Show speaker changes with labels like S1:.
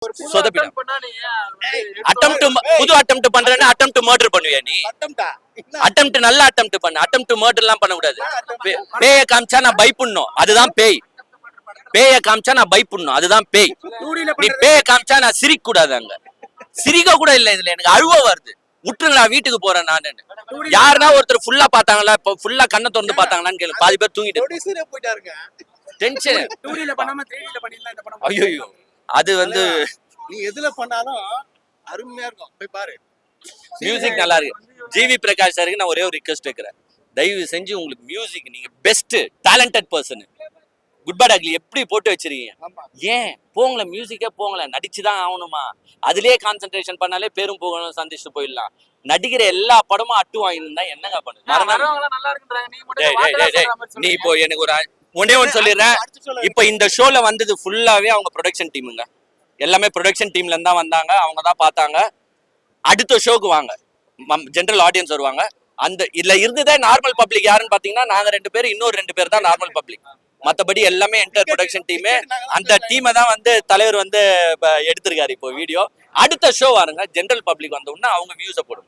S1: சொதப்பிடும். புது அட்டெம்ப்ட் பண்றேன்னா attempt murder பண்ணுவியா நீ? அட்டெம்ப்ட் நல்ல அட்டெம்ப்ட் பண்ணு. அட்டெம்ப்ட் மர்டர் எல்லாம் பண்ண கூடாது. பேய காமிச்சா நான் பயப்படணும், அதுதான் பேய். பேய காமிச்சா நான் பயப்படணும், அதுதான் பேய். நீ பேய காமிச்சா நான் சிரிக்க கூடாது. அங்க சிரிக்க கூட இல்ல. இதுல எனக்கு அழுவ வருது. விட்டுருங்க, நான் வீட்டுக்கு போறேன். நானு யாருன்னா ஒருத்தர் ஃபுல்லா பாத்தாங்களா, இப்ப ஃபுல்லா கண்ணை திறந்து பாத்தாங்களான்னு கேளு. பாதி பேர் தூங்கிட்டு டென்ஷன். ஐயோ, அது வந்து
S2: நீ எதுல பண்ணாலும் அருமையா இருக்கும், போய் பாரு.
S1: மியூசிக் நல்லா இருக்கு. ஜிவி பிரகாஷ் சாருக்கு நான் ஒரே ஒரு ரிக்வெஸ்ட் வைக்கிறேன். தயவு செஞ்சு உங்களுக்கு மியூசிக், நீங்க best talented person, good bad ugly எப்படி போட்டு வச்சிருக்கீங்க. ஏன் போங்கள மியூசிக்கே போங்கள, நடிச்சுதான் ஆகணுமா? அதுலயே கான்சென்ட்ரேஷன் பண்ணாலே பேரும் போகணும், சந்திச்சுட்டு போயிடலாம். நடிக்கிற எல்லா படமும் அட்டு வாங்கிருந்தா என்னங்க பண்ணு? நீ இப்போ எனக்கு ஒரு ஒன்னே ஒன்னு சொல்லிடுறேன். இப்ப இந்த ஷோல வந்தது ஃபுல்லாவே அவங்க ப்ரொடக்ஷன் டீமுங்க. எல்லாமே ப்ரொடக்ஷன் டீம்ல இருந்தா வந்தாங்க, அவங்க தான் பார்த்தாங்க. அடுத்த ஷோக்கு வாங்க, ஜெனரல் ஆடியன்ஸ் வருவாங்க. அந்த இதுல இருந்ததே நார்மல் பப்ளிக் யாருன்னு பாத்தீங்கன்னா நாங்க 2 பேர், இன்னொரு 2 பேர் தான் நார்மல் பப்ளிக். மத்தபடி எல்லாமே என்டர் ப்ரொடக்ஷன் டீம். அந்த டீமை தான் வந்து தலைவர் வந்து எடுத்திருக்காரு இப்போ வீடியோ. அடுத்த ஷோ வாருங்க, ஜெனரல் பப்ளிக் வந்த உடனே அவங்க வியூஸை போடுங்க.